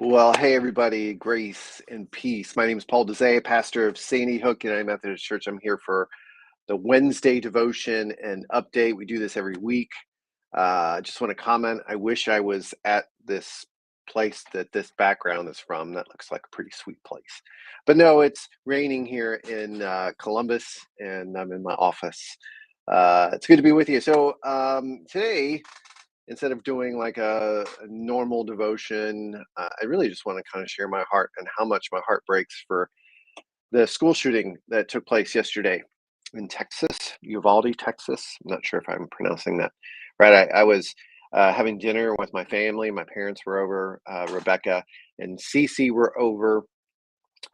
Well, hey everybody, grace and peace. My name is Paul Dezay, pastor of Sandy Hook United Methodist Church. I'm here for the Wednesday devotion and update. We do this every week. I just want to comment. I wish I was at this place that this background is from. That looks like a pretty sweet place. But no, it's raining here in Columbus, and I'm in my office. It's good to be with you. So today, instead of doing like a normal devotion, I really just want to kind of share my heart and how much my heart breaks for the school shooting that took place yesterday in Texas, Uvalde, Texas. I'm not sure if I'm pronouncing that right. I was having dinner with my family. My parents were over, Rebecca and Cece were over,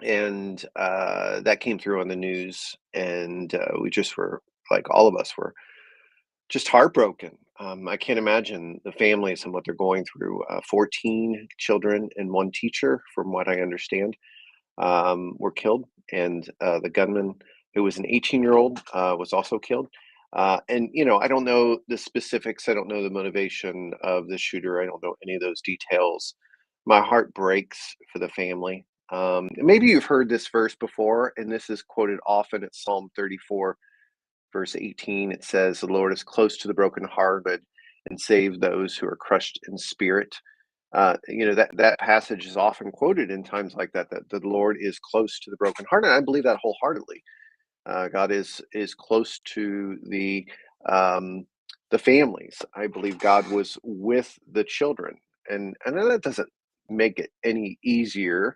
and that came through on the news. And we just were like, all of us were just heartbroken. I can't imagine the families and what they're going through. 14 children and one teacher, from what I understand, were killed, and the gunman, who was an 18-year-old, was also killed. And I don't know the specifics. I don't know the motivation of the shooter. I don't know any of those details. My heart breaks for the family. And maybe you've heard this verse before, and this is quoted often. It's Psalm 34 verse 18. It says, the Lord is close to the brokenhearted and save those who are crushed in spirit. That passage is often quoted in times like that the Lord is close to the brokenhearted. I believe that wholeheartedly. God is close to the families. I believe God was with the children, and that doesn't make it any easier,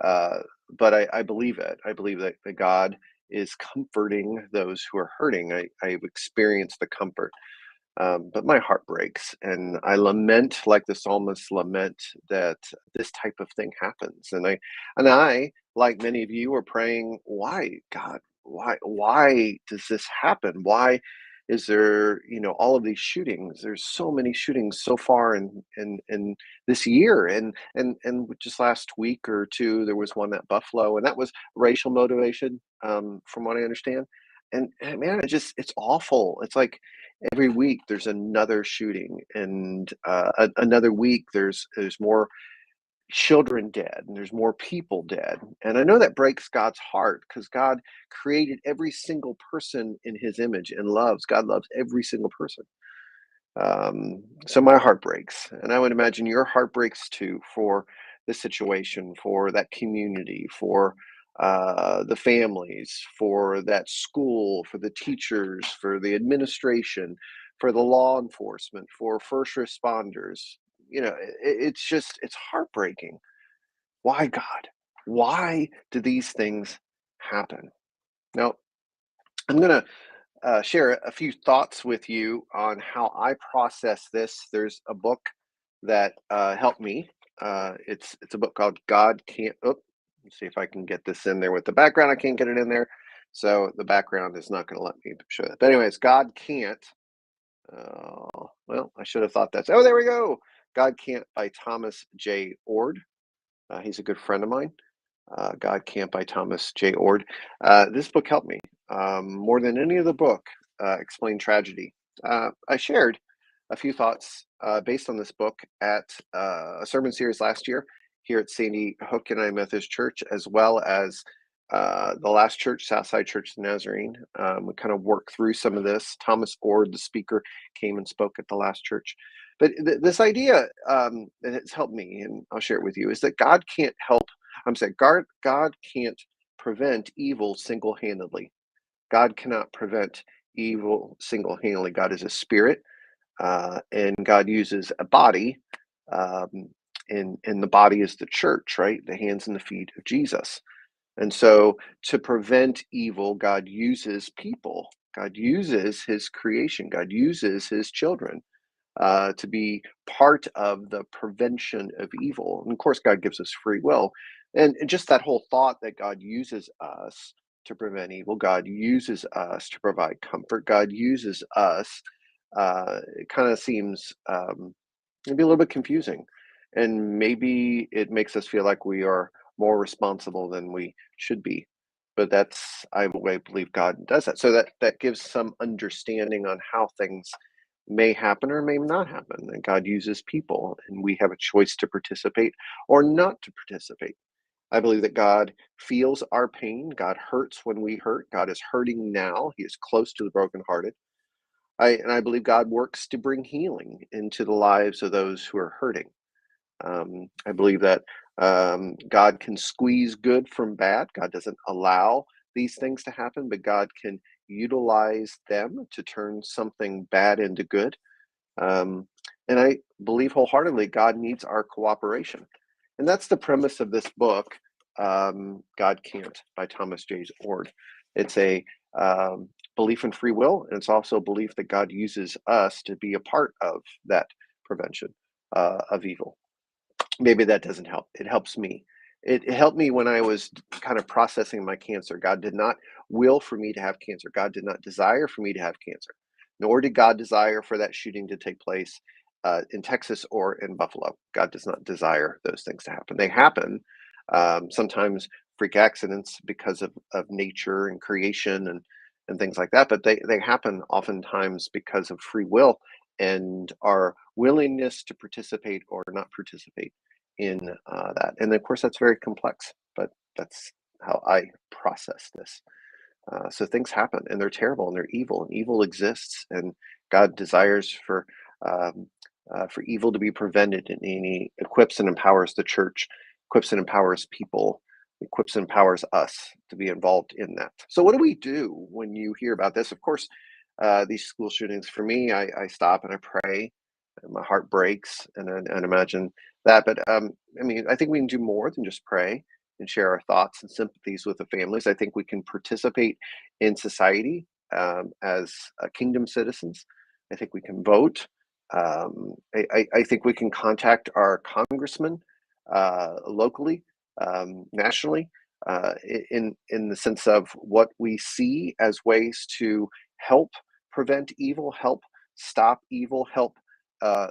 uh, but I believe it. I believe that God is comforting those who are hurting. I've experienced the comfort, but my heart breaks, and I lament like the psalmists lament that this type of thing happens. And I, like many of you, are praying, why, God? Why does this happen? Why is there, all of these shootings? There's so many shootings so far in this year, and just last week or two there was one at Buffalo, and that was racial motivation, from what I understand. And man, it's awful. It's like every week there's another shooting, and another week there's more children dead, and there's more people dead. And I know that breaks God's heart, because God created every single person in his image and God loves every single person. So my heart breaks, and I would imagine your heart breaks too, for the situation, for that community, for the families, for that school, for the teachers, for the administration, for the law enforcement, for first responders. It's heartbreaking. Why, God? Why do these things happen? Now, I'm going to share a few thoughts with you on how I process this. There's a book that helped me. It's a book called God Can't. Oh, let's see if I can get this in there with the background. I can't get it in there, so the background is not going to let me show that. But anyways, God Can't. Well, I should have thought that's. Oh, there we go. God Can't by Thomas J. Ord. He's a good friend of mine. God Can't by Thomas J. Ord. This book helped me more than any other book explain tragedy. I shared a few thoughts based on this book at a sermon series last year here at Sandy Hook United Methodist Church, as well as the last church, Southside Church of the Nazarene. We kind of worked through some of this. Thomas Ord, the speaker, came and spoke at the last church. But this idea that has helped me, and I'll share it with you, is that God can't help. I'm saying God can't prevent evil single-handedly. God cannot prevent evil single-handedly. God is a spirit, and God uses a body, um, and the body is the church, right? The hands and the feet of Jesus. And so, to prevent evil, God uses people. God uses his creation. God uses his children to be part of the prevention of evil. And of course, God gives us free will. And just that whole thought that God uses us to prevent evil, God uses us to provide comfort, God uses us, it kind of seems maybe a little bit confusing. And maybe it makes us feel like we are more responsible than we should be. But I believe God does that. So that gives some understanding on how things may happen or may not happen. And God uses people, and we have a choice to participate or not to participate. I believe that God feels our pain. God hurts when we hurt. God is hurting now. He is close to the brokenhearted. I believe God works to bring healing into the lives of those who are hurting. I believe that God can squeeze good from bad. God doesn't allow these things to happen, but God can utilize them to turn something bad into good. Um, and I believe wholeheartedly God needs our cooperation. And that's the premise of this book, God Can't by Thomas J. Ord. It's a belief in free will, and it's also a belief that God uses us to be a part of that prevention of evil. Maybe that doesn't help. It helps me. It helped me when I was kind of processing my cancer. God did not will for me to have cancer. God did not desire for me to have cancer, nor did God desire for that shooting to take place in Texas or in Buffalo. God does not desire those things to happen. They happen sometimes, freak accidents because of nature and creation and things like that, but they happen oftentimes because of free will and our willingness to participate or not participate in that. And of course, that's very complex, but that's how I process this. So things happen, and they're terrible, and they're evil, and evil exists, and God desires for evil to be prevented, and He equips and empowers the church, equips and empowers people, equips and empowers us to be involved in that. So, what do we do when you hear about this? Of course, these school shootings. For me, I stop and I pray. And my heart breaks, and imagine that. But I mean, I think we can do more than just pray and share our thoughts and sympathies with the families. I think we can participate in society as kingdom citizens. I think we can vote. I think we can contact our congressmen locally, nationally, in the sense of what we see as ways to help prevent evil, help stop evil, help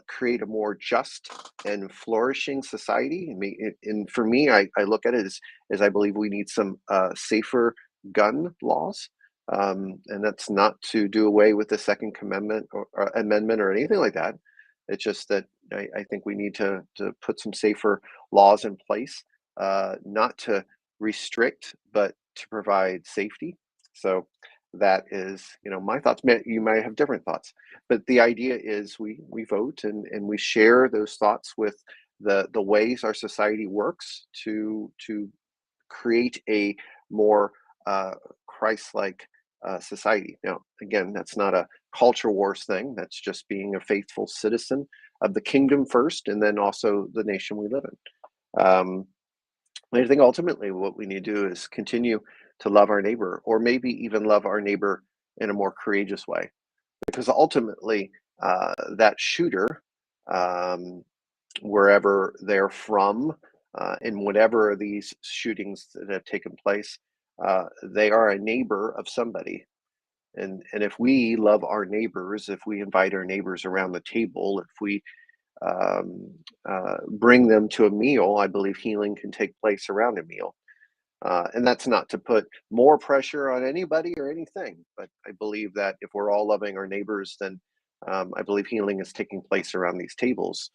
create a more just and flourishing society. I mean, and for me, I look at it as I believe we need some safer gun laws. And that's not to do away with the Second Amendment or amendment or anything like that. It's just that I think we need to put some safer laws in place, not to restrict, but to provide safety. So that is, my thoughts. You might have different thoughts, but the idea is we vote and we share those thoughts with the ways our society works to create a more Christ-like society. Now, again, that's not a culture wars thing. That's just being a faithful citizen of the kingdom first, and then also the nation we live in. I think ultimately what we need to do is continue to love our neighbor, or maybe even love our neighbor in a more courageous way, because ultimately that shooter, um, wherever they're from, in whatever of these shootings that have taken place, they are a neighbor of somebody. And if we love our neighbors, if we invite our neighbors around the table, if we um, bring them to a meal, I believe healing can take place around a meal. And that's not to put more pressure on anybody or anything, but I believe that if we're all loving our neighbors, then I believe healing is taking place around these tables.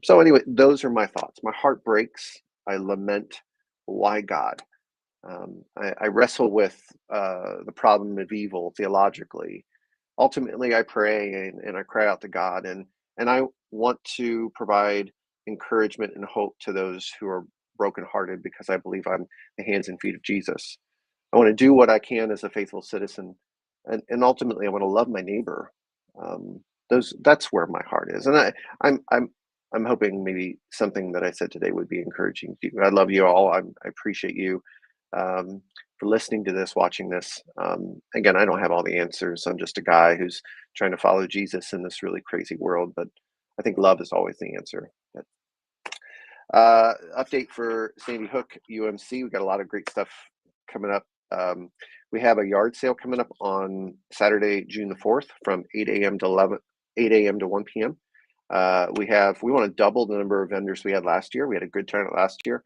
So, anyway, those are my thoughts. My heart breaks. I lament, why God? I wrestle with the problem of evil theologically. Ultimately, I pray and I cry out to God, and I want to provide encouragement and hope to those who are brokenhearted, because I believe I'm the hands and feet of Jesus. I want to do what I can as a faithful citizen, and ultimately, I want to love my neighbor. That's where my heart is, and I'm hoping maybe something that I said today would be encouraging to you. I love you all. I appreciate you um, for listening to this, watching this. Again, I don't have all the answers. I'm just a guy who's trying to follow Jesus in this really crazy world, but I think love is always the answer. Update for Sandy Hook UMC. We got a lot of great stuff coming up. We have a yard sale coming up on Saturday, June the 4th from 8 a.m. to 8 a.m. to 1 p.m. We want to double the number of vendors we had last year. We had a good turnout last year.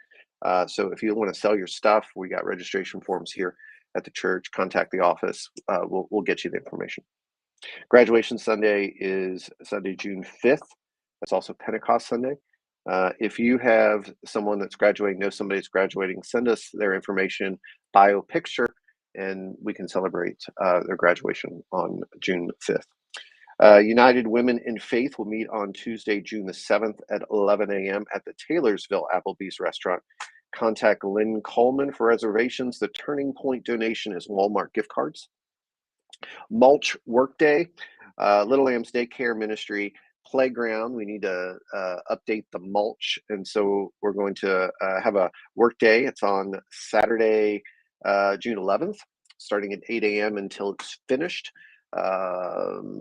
So if you want to sell your stuff, we got registration forms here at the church. Contact the office. We'll get you the information. Graduation Sunday is Sunday, June 5th. That's also Pentecost Sunday. If you have someone that's graduating, know somebody that's graduating, send us their information, bio picture, and we can celebrate their graduation on June 5th. United Women in Faith will meet on Tuesday, June the 7th at 11 a.m. at the Taylorsville Applebee's restaurant. Contact Lynn Coleman for reservations. The Turning Point donation is Walmart gift cards. Mulch Workday, Little Lambs Daycare Ministry Playground. We need to update the mulch, and so we're going to have a work day. It's on Saturday, June 11th, starting at 8 a.m. until it's finished.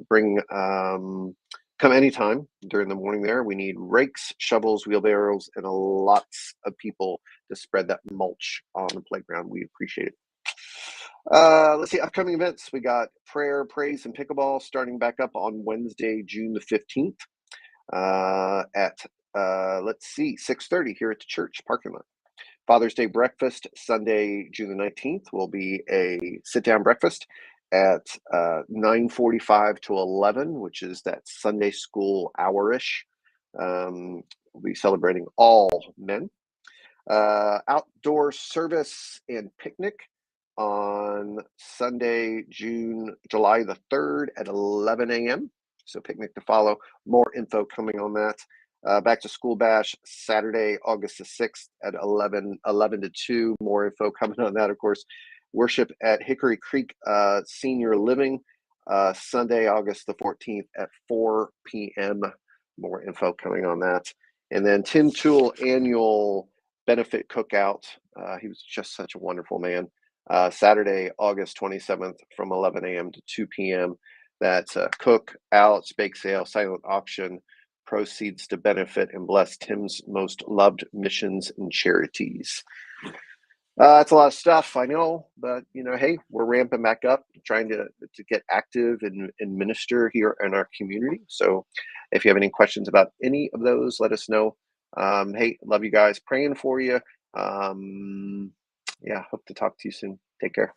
Bring come anytime during the morning. There, we need rakes, shovels, wheelbarrows, and lots of people to spread that mulch on the playground. We appreciate it. Let's see, upcoming events. We got prayer, praise, and pickleball starting back up on Wednesday, June the 15th at, let's see, 6:30 here at the church parking lot. Father's Day breakfast, Sunday, June the 19th, will be a sit-down breakfast at 9:45 to 11, which is that Sunday school hour-ish. We'll be celebrating all men. Outdoor service and picnic on Sunday, July the 3rd at 11 a.m. So picnic to follow. More info coming on that. Back to school bash Saturday, August the 6th at 11 to 2. More info coming on that, of course. Worship at Hickory Creek Senior Living Sunday, August the 14th at 4 p.m. More info coming on that. And then Tim Toole annual benefit cookout. He was just such a wonderful man. Saturday, August 27th from 11 a.m. to 2 p.m. That's cook, out, bake sale, silent auction, proceeds to benefit and bless Tim's most loved missions and charities. That's a lot of stuff, I know, but hey, we're ramping back up, trying to get active and minister here in our community. So if you have any questions about any of those, let us know. Hey, love you guys, praying for you. Yeah, hope to talk to you soon. Take care.